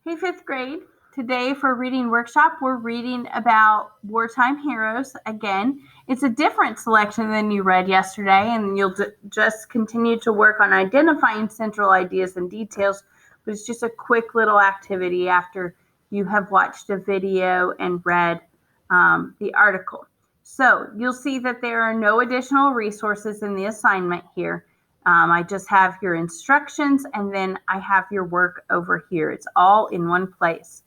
Hey, fifth grade. Today for reading workshop, we're reading about wartime heroes again. It's a different selection than you read yesterday, and you'll just continue to work on identifying central ideas and details, but it's just a quick little activity after you have watched a video and read the article. So you'll see that there are no additional resources in the assignment here. I just have your instructions and then I have your work over here. It's all in one place.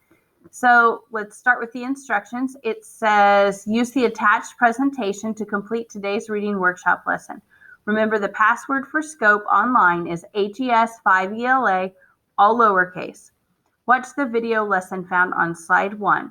So let's start with the instructions. It says, use the attached presentation to complete today's reading workshop lesson. Remember, the password for Scope online is HES5ELA, all lowercase. Watch the video lesson found on slide 1.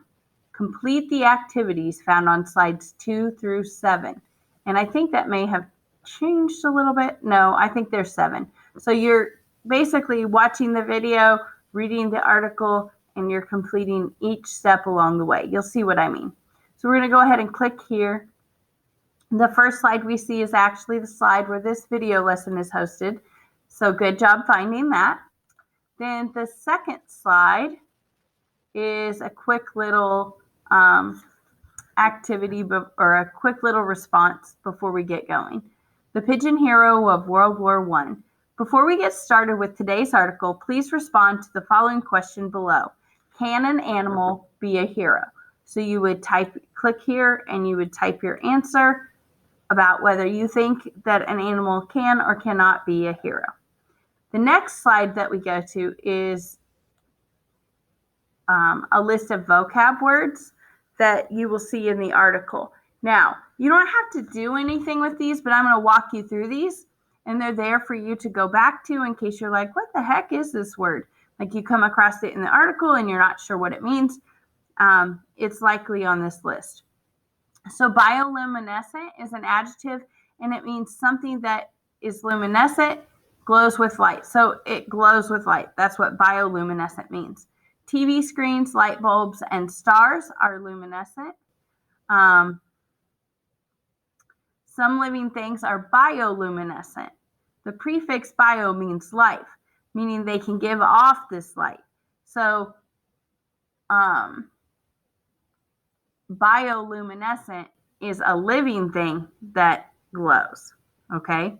Complete the activities found on slides 2 through 7. And I think that may have changed a little bit. No, I think there's 7. So you're basically watching the video, reading the article, and you're completing each step along the way. You'll see what I mean. So we're going to go ahead and click here. The first slide we see is actually the slide where this video lesson is hosted. So good job finding that. Then the second slide is a quick little activity or a quick little response before we get going. The Pigeon Hero of World War I. Before we get started with today's article, please respond to the following question below. Can an animal be a hero? So you would click here and you would type your answer about whether you think that an animal can or cannot be a hero. The next slide that we go to is a list of vocab words that you will see in the article. Now, you don't have to do anything with these, but I'm going to walk you through these, and they're there for you to go back to in case you're like, what the heck is this word? Like you come across it in the article and you're not sure what it means. It's likely on this list. So bioluminescent is an adjective, and it means something that is luminescent, glows with light. So it glows with light. That's what bioluminescent means. TV screens, light bulbs, and stars are luminescent. Some living things are bioluminescent. The prefix bio means life, meaning they can give off this light. So bioluminescent is a living thing that glows, okay?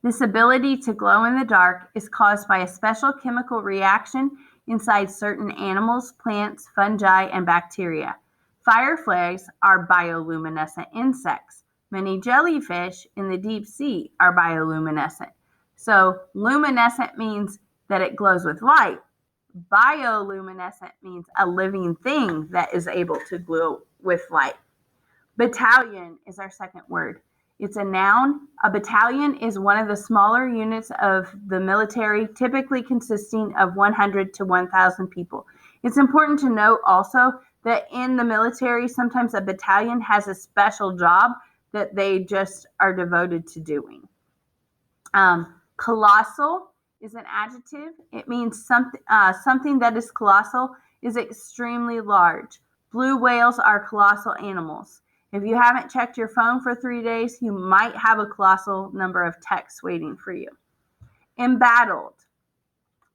This ability to glow in the dark is caused by a special chemical reaction inside certain animals, plants, fungi, and bacteria. Fireflies are bioluminescent insects. Many jellyfish in the deep sea are bioluminescent. So luminescent means that it glows with light. Bioluminescent means a living thing that is able to glow with light. Battalion is our second word. It's a noun. A battalion is one of the smaller units of the military, typically consisting of 100 to 1,000 people. It's important to note also that in the military, sometimes a battalion has a special job that they just are devoted to doing. Colossal is an adjective. It means something that is colossal is extremely large. Blue whales are colossal animals. If you haven't checked your phone for 3 days, you might have a colossal number of texts waiting for you. Embattled.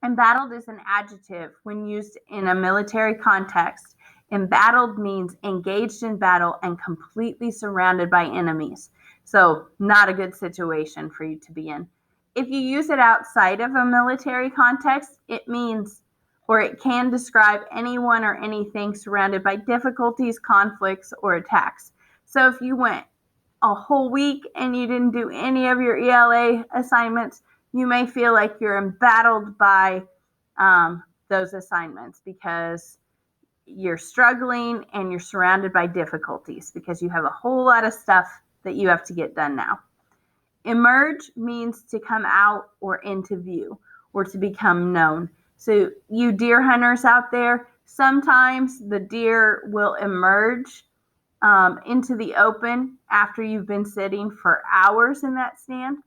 Embattled is an adjective when used in a military context. Embattled means engaged in battle and completely surrounded by enemies. So not a good situation for you to be in. If you use it outside of a military context, it means, or it can describe anyone or anything surrounded by difficulties, conflicts, or attacks. So if you went a whole week and you didn't do any of your ELA assignments, you may feel like you're embattled by those assignments because you're struggling and you're surrounded by difficulties because you have a whole lot of stuff that you have to get done now. Emerge means to come out or into view or to become known. So you deer hunters out there, sometimes the deer will emerge into the open after you've been sitting for hours in that stand.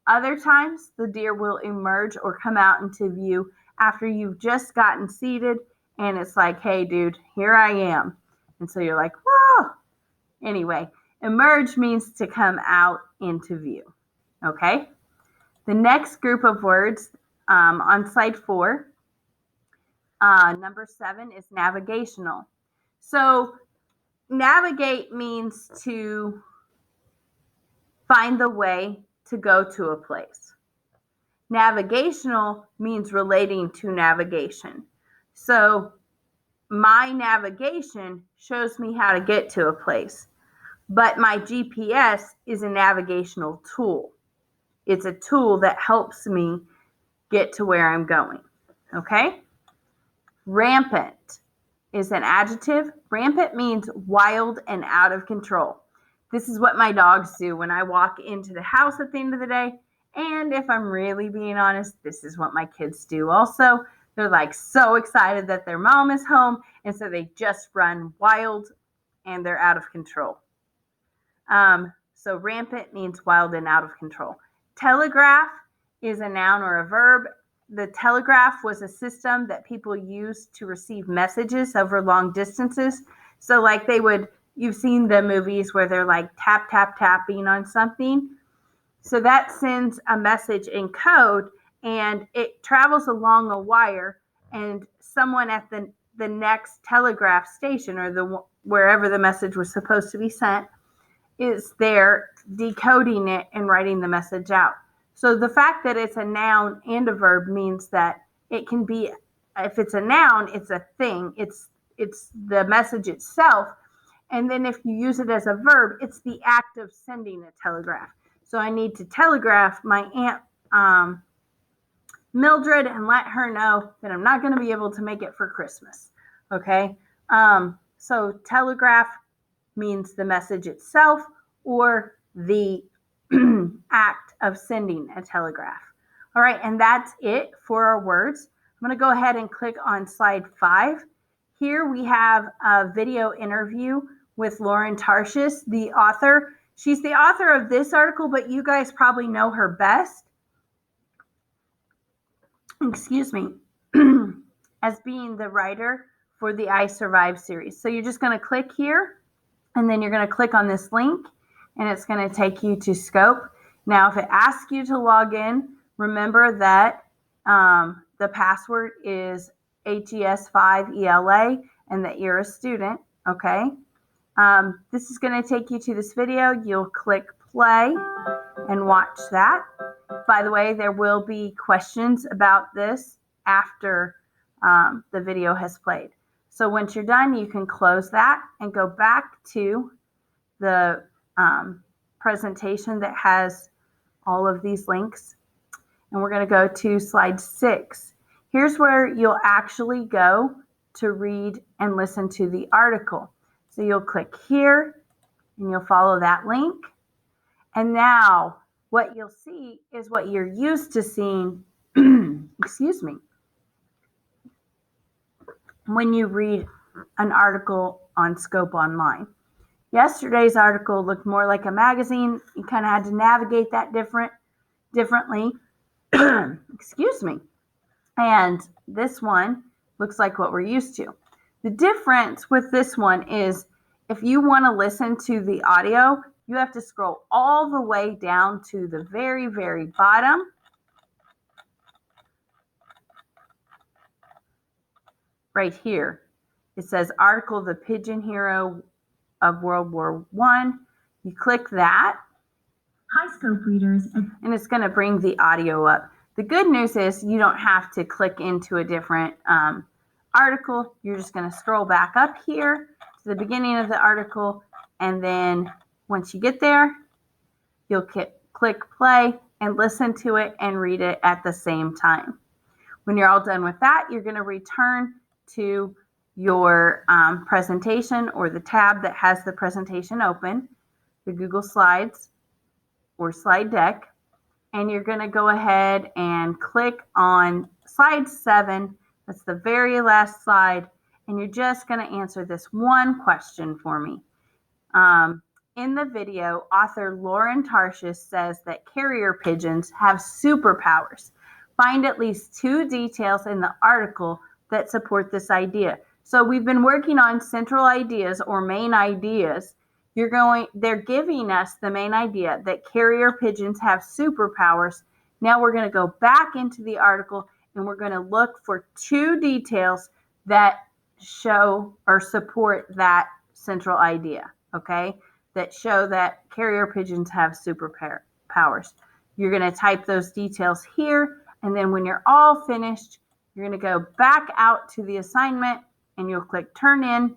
Other times, the deer will emerge or come out into view after you've just gotten seated and it's like, hey, dude, here I am. And so you're like, whoa. Anyway, emerge means to come out into view. Okay? The next group of words on slide 4 Number 7 is navigational. So navigate means to find the way to go to a place. Navigational means relating to navigation. So my navigation shows me how to get to a place, but my GPS is a navigational tool. It's a tool that helps me get to where I'm going. Okay? Rampant is an adjective. Rampant means wild and out of control. This is what my dogs do when I walk into the house at the end of the day. And if I'm really being honest, this is what my kids do also. They're like so excited that their mom is home. And so they just run wild and they're out of control. So rampant means wild and out of control. Telegraph is a noun or a verb. The telegraph was a system that people used to receive messages over long distances. So like you've seen the movies where they're like tap, tap, tapping on something. So that sends a message in code and it travels along a wire, and someone at the next telegraph station or wherever the message was supposed to be sent is there decoding it and writing the message out. So the fact that it's a noun and a verb means that it can be, if it's a noun, it's a thing. It's the message itself. And then if you use it as a verb, it's the act of sending a telegraph. So I need to telegraph my Aunt Mildred and let her know that I'm not going to be able to make it for Christmas. Okay? So telegraph means the message itself or the act of sending a telegraph. All right, and that's it for our words. I'm going to go ahead and click on slide 5. Here we have a video interview with Lauren Tarshis, the author. She's the author of this article, but you guys probably know her best, as being the writer for the I Survive series. So you're just going to click here, and then you're going to click on this link, and it's going to take you to Scope. Now, if it asks you to log in, remember that the password is HES5ELA and that you're a student, okay? This is going to take you to this video. You'll click play and watch that. By the way, there will be questions about this after the video has played. So once you're done, you can close that and go back to the presentation that has all of these links. And we're going to go to slide 6. Here's where you'll actually go to read and listen to the article. So you'll click here and you'll follow that link. And now what you'll see is what you're used to seeing, when you read an article on Scope Online. Yesterday's article looked more like a magazine. You kind of had to navigate that differently. And this one looks like what we're used to. The difference with this one is if you want to listen to the audio, you have to scroll all the way down to the very, very bottom. Right here, it says article, The Pigeon Hero of World War I. You click that. Hi, Scope readers. And it's going to bring the audio up. The good news is you don't have to click into a different article. You're just going to scroll back up here to the beginning of the article. And then once you get there, you'll click play and listen to it and read it at the same time. When you're all done with that, you're going to return to your presentation or the tab that has the presentation open, the Google Slides or slide deck, and you're going to go ahead and click on slide 7. That's the very last slide, and you're just going to answer this one question for me. In the video, author Lauren Tarshis says that carrier pigeons have superpowers. Find at least 2 details in the article that support this idea. So we've been working on central ideas or main ideas. They're giving us the main idea that carrier pigeons have superpowers. Now we're going to go back into the article and we're going to look for 2 details that show or support that central idea, okay? That show that carrier pigeons have superpowers. You're going to type those details here, and then when you're all finished, you're going to go back out to the assignment and you'll click turn in,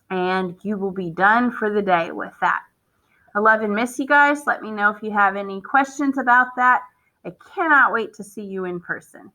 and you will be done for the day with that. I love and miss you guys. Let me know if you have any questions about that. I cannot wait to see you in person.